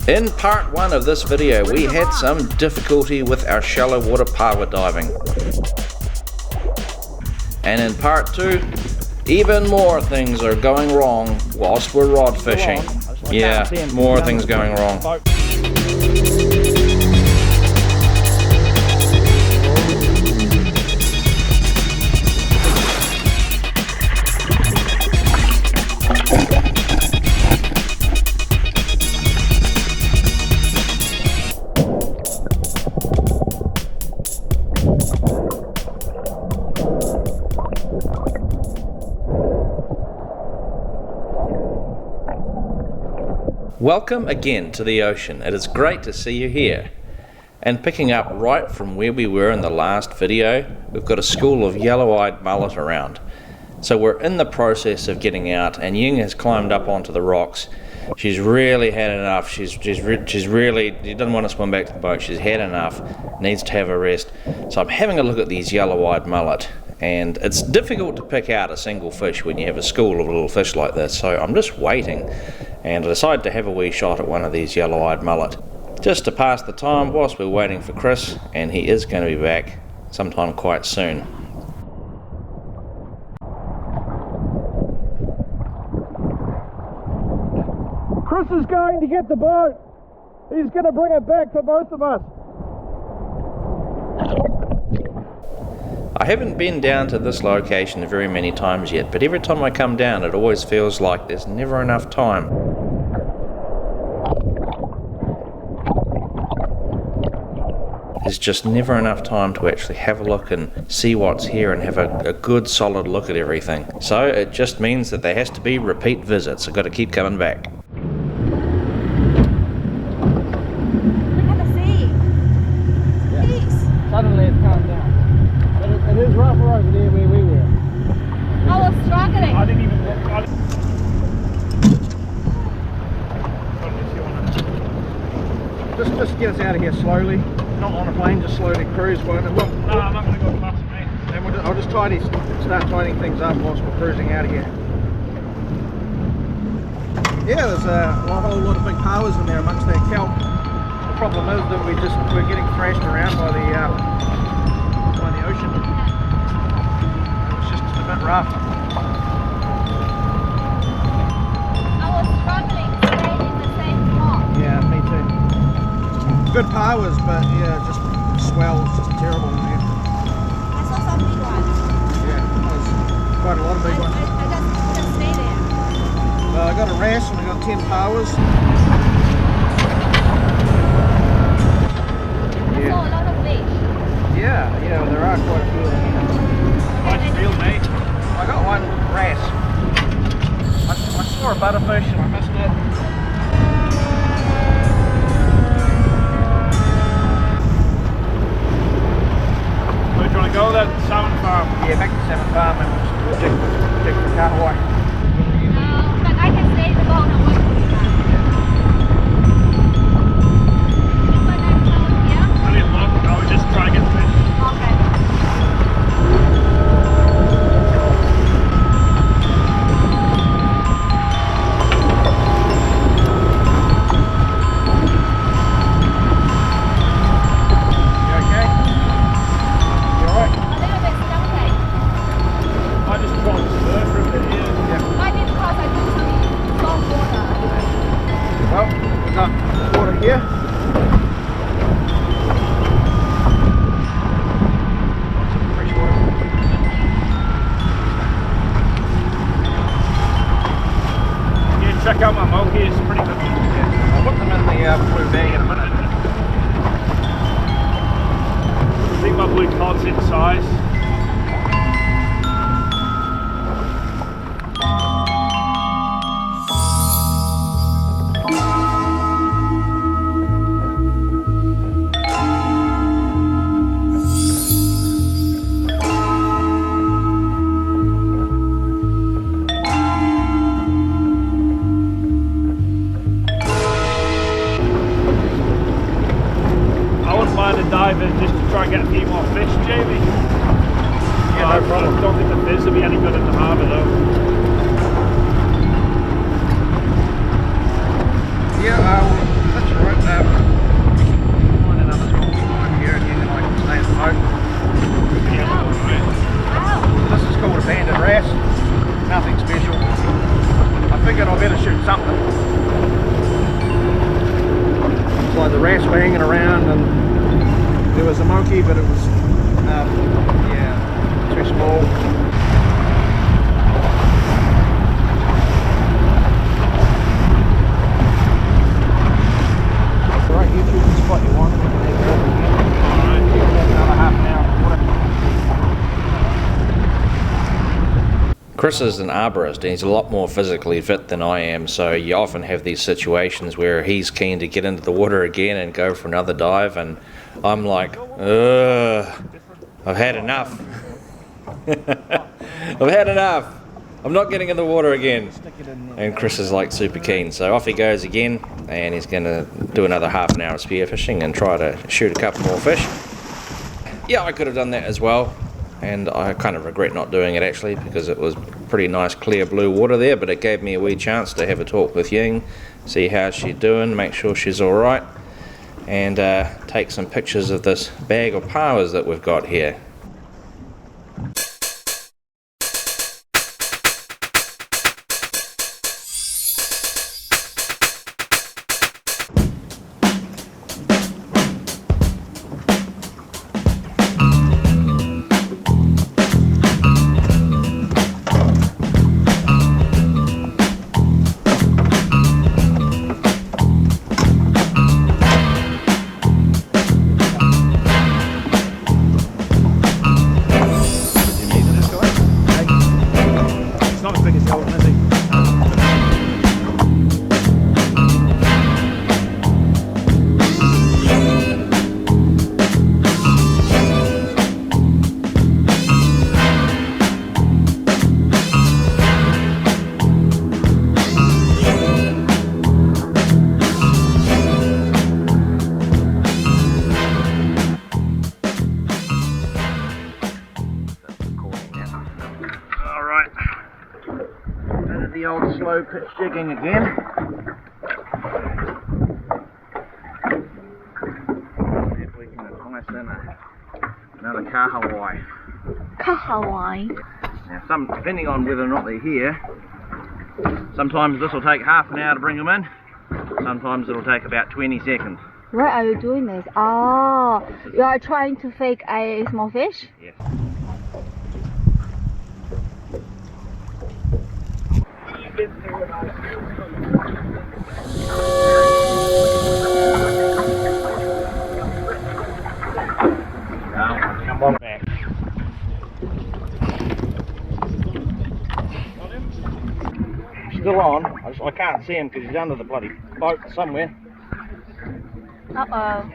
In part 1 of this video, we had some difficulty with our shallow water power diving. And in part 2, even more things are going wrong whilst we're rod fishing. Yeah, more things going wrong. Welcome again to the ocean. It is great to see you here. And picking up right from where we were in the last video, we've got a school of yellow-eyed mullet around. So we're in the process of getting out, and Ying has climbed up onto the rocks. She's really had enough. She doesn't want to swim back to the boat. She's had enough, needs to have a rest. So I'm having a look at these yellow-eyed mullet. And it's difficult to pick out a single fish when you have a school of little fish like this, so I'm just waiting, and I decided to have a wee shot at one of these yellow-eyed mullet just to pass the time whilst we're waiting for Chris, and he is going to be back sometime quite soon. Chris is going to get the boat. He's going to bring it back for both of us. I haven't been down to this location very many times yet, but every time I come down it always feels like there's never enough time. There's just never enough time to actually have a look and see what's here and have a good solid look at everything. So it just means that there has to be repeat visits. I've got to keep coming back. Look at the sea. Peace. Suddenly it's calmed down. It is rougher over there where we were. I was struggling. I didn't even look. Just get us out of here slowly. Not on a plane, just slowly cruise one. And look, no, I'm not going to go past me. And I'll just start tidying things up whilst we're cruising out of here. Yeah, there's a whole lot of big powers in there amongst that kelp. The problem is that we're getting thrashed around by the ocean. It's just a bit rough. I was struggling to stay in the same spot. Yeah, me too. Good powers, but yeah, just swells, just terrible in there. I saw some big ones. Yeah, there's quite a lot of big ones. I just stay there. I got a wrasse and I got 10 powers. I saw a lot of fish. Yeah, there are quite a few of them here. Nice field, mate. I got one wrasse. I saw a butterfish and I missed it. So do you want to go to that salmon farm? Yeah, back to the salmon farm and we'll dig for Tangaroa. But I can stay in the boat and watch the sun. When I'm down here? I didn't look, I was just trying to get fish. Okay. You okay? You alright? A little bit stumpy. I just tried to surf for a bit here. Yeah. Might be because I took some salt water. Well, we've got water here. Some fresh water. Yeah, check out my mug here, it's pretty good. Yeah. I'll put them in the blue bag in a minute. I think my blue cod's in size. Diving just to try and get a few more fish, Jamie. Yeah, no problem. I don't think the fizz will be any good in the harbour though. Yeah, that's right. the rats were hanging around, and there was a monkey, but it was yeah, too small. Right, you choose the spot you want. Another half an hour. Chris is an arborist and he's a lot more physically fit than I am, so you often have these situations where he's keen to get into the water again and go for another dive, and I'm like, ugh, I've had enough. I've had enough. I'm not getting in the water again. And Chris is like super keen, so off he goes again, and he's going to do another half an hour of spearfishing and try to shoot a couple more fish. Yeah, I could have done that as well, and I kind of regret not doing it actually, because it was pretty nice clear blue water there, but it gave me a wee chance to have a talk with Ying, see how she's doing, make sure she's alright, and take some pictures of this bag of powers that we've got here. The old slow pitch jigging again. See if we can entice in another kahawai. Kahawai. Now, depending on whether or not they're here, sometimes this will take half an hour to bring them in, sometimes it'll take about 20 seconds. Why are you doing this? Oh, you are trying to fake a small fish? Yes. Now, come on back. Still on. I can't see him because he's under the bloody boat somewhere. Uh-oh.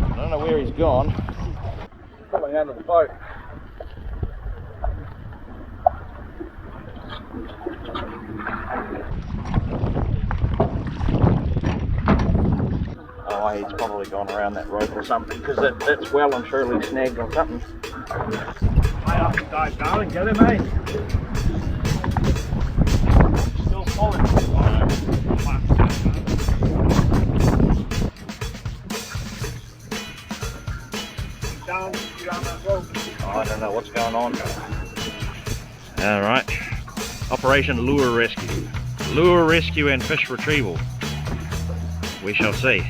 I don't know where he's gone. Probably under the boat. Oh, he's probably gone around that rope or something, because it's well and truly snagged on something. I have to dive down and get him, mate. Still solid. Down that rope. Oh, I don't know what's going on. Alright. Operation Lure Rescue. Lure Rescue and Fish Retrieval. We shall see.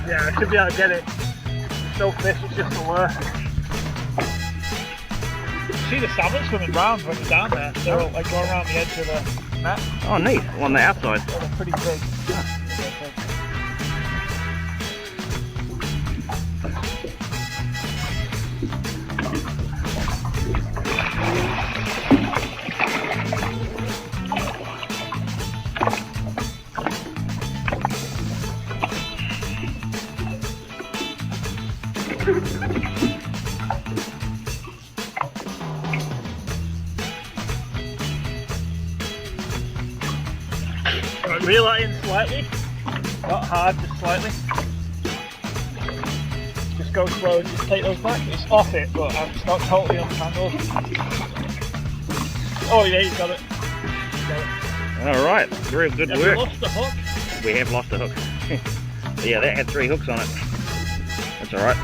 Yeah, I should be able to get it. No fish, it's just a lure. See the salmon swimming round when you're down there, so like going around the edge of the net. Oh neat, on the outside. Oh, they're pretty big. Reel that in slightly, not hard, just slightly. Just just go slow, just take those back. It's off it, but it's not totally untangled. Oh yeah, you got it. Alright, very good Have work. we lost the hook? We have lost a hook. Yeah, that had 3 hooks on it. That's alright.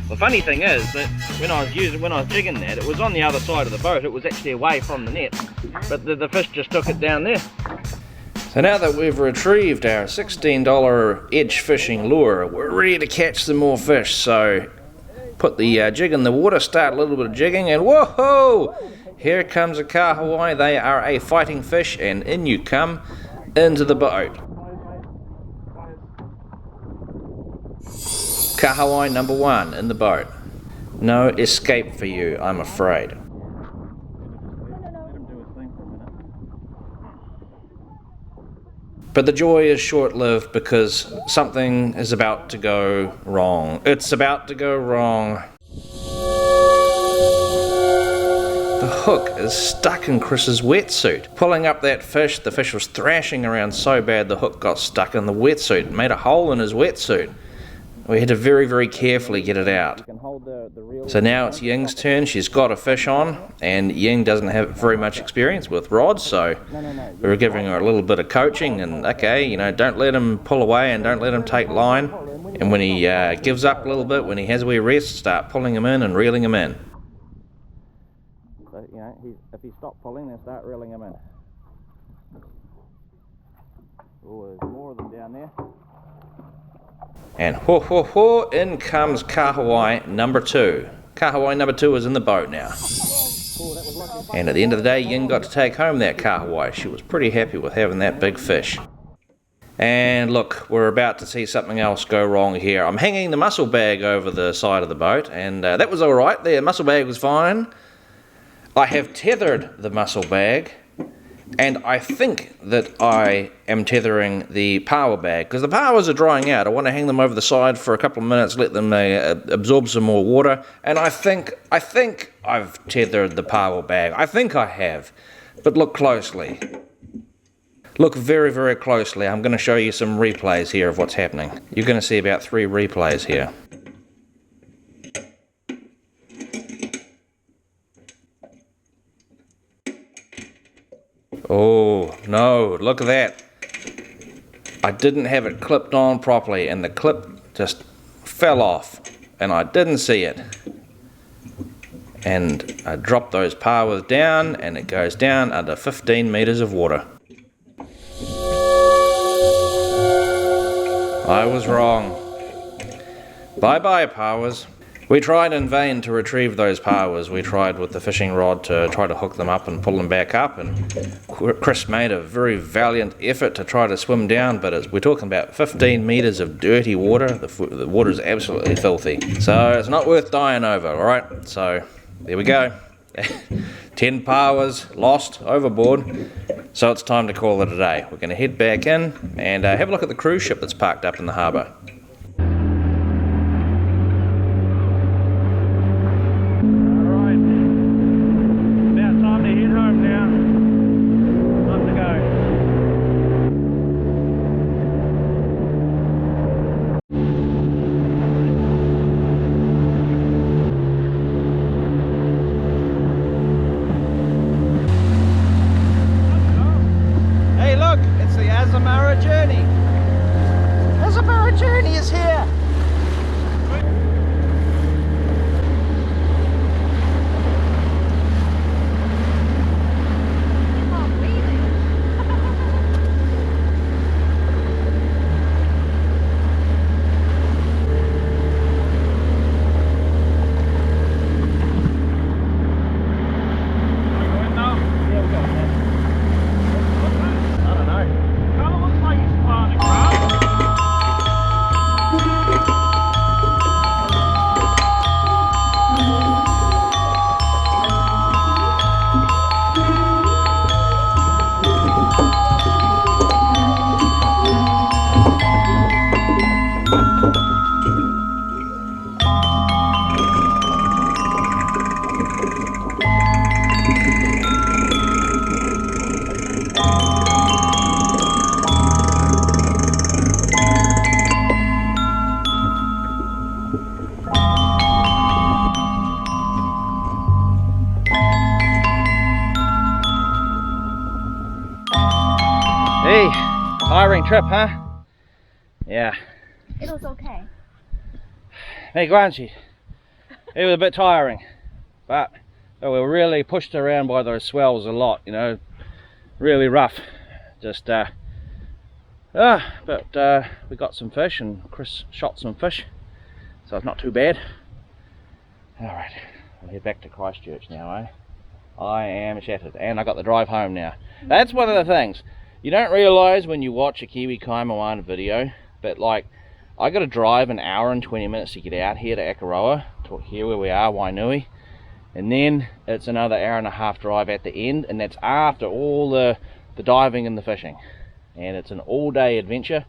The funny thing is that when I was jigging that, it was on the other side of the boat. It was actually away from the net, but the fish just took it down there. So now that we've retrieved our $16 edge fishing lure, we're ready to catch some more fish. So put the jig in the water, start a little bit of jigging, and whoa! Here comes a kahawai. They are a fighting fish, and in you come into the boat. Kahawai number 1 in the boat. No escape for you, I'm afraid. But the joy is short-lived because something is about to go wrong. It's about to go wrong. The hook is stuck in Chris's wetsuit. Pulling up that fish, the fish was thrashing around so bad the hook got stuck in the wetsuit, made a hole in his wetsuit. We had to very carefully get it out. So now it's Ying's turn. She's got a fish on, and Ying doesn't have very much experience with rods, so we were giving her a little bit of coaching, and okay, you know, don't let him pull away and don't let him take line. And when he gives up a little bit, when he has a wee rest, start pulling him in and reeling him in. So, you know, if he stopped pulling, then start reeling him in. Oh, there's more of them down there. And in comes kahawai number 2. Kahawai number 2 is in the boat now. And at the end of the day, Ying got to take home that kahawai. She was pretty happy with having that big fish. And look, we're about to see something else go wrong here. I'm hanging the mussel bag over the side of the boat, and that was alright. The mussel bag was fine. I have tethered the mussel bag, and I think that I am tethering the power bag, because the powers are drying out. I want to hang them over the side for a couple of minutes, let them absorb some more water, and I think I've tethered the power bag. I think I have, but look closely. Look very closely. I'm going to show you some replays here of what's happening. You're going to see about 3 replays here. Oh, no, look at that. I didn't have it clipped on properly, and the clip just fell off, and I didn't see it. And I dropped those powers down, and it goes down under 15 meters of water. I was wrong. Bye-bye, powers. We tried in vain to retrieve those powers. We tried with the fishing rod to try to hook them up and pull them back up, and Chris made a very valiant effort to try to swim down, but we're talking about 15 meters of dirty water. The water is absolutely filthy. So it's not worth dying over, alright? So there we go. 10 powers lost overboard. So it's time to call it a day. We're going to head back in and have a look at the cruise ship that's parked up in the harbour. Journey is here. trip, huh? Yeah. It was okay. Hey, Guanchi. It was a bit tiring, but we were really pushed around by those swells a lot, you know, really rough. Just, but we got some fish and Chris shot some fish, so it's not too bad. Alright, I'll head back to Christchurch now, eh? I am shattered, and I got the drive home now. That's one of the things you don't realise when you watch a Kiwi Kaimoana video, but like, I got to drive an hour and 20 minutes to get out here to Akaroa, to here where we are, Wainui, and then it's another hour and a half drive at the end, and that's after all the diving and the fishing, and it's an all-day adventure.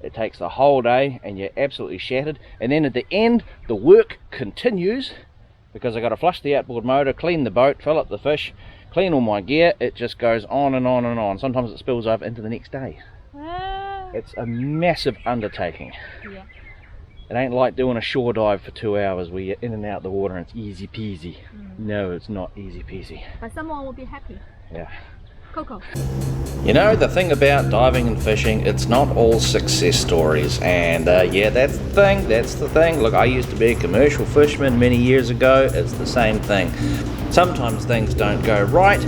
It takes the whole day and you're absolutely shattered, and then at the end the work continues because I got to flush the outboard motor, clean the boat, fill up the fish, clean all my gear. It just goes on and on and on. Sometimes it spills over into the next day. It's a massive undertaking. Yeah. It ain't like doing a shore dive for 2 hours where you're in and out the water and it's easy peasy. No, it's not easy peasy. But someone will be happy. Yeah. Coco. You know, the thing about diving and fishing, it's not all success stories, and yeah, that's the thing. Look, I used to be a commercial fisherman many years ago. It's the same thing. Sometimes things don't go right,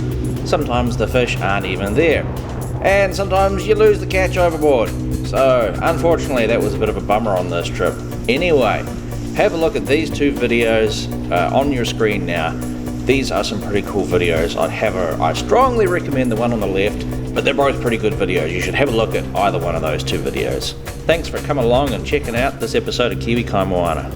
sometimes the fish aren't even there, and sometimes you lose the catch overboard. So unfortunately that was a bit of a bummer on this trip. Anyway, have a look at these two videos on your screen now. These are some pretty cool videos. I strongly recommend the one on the left, but they're both pretty good videos. You should have a look at either one of those two videos. Thanks for coming along and checking out this episode of Kiwi Kaimoana.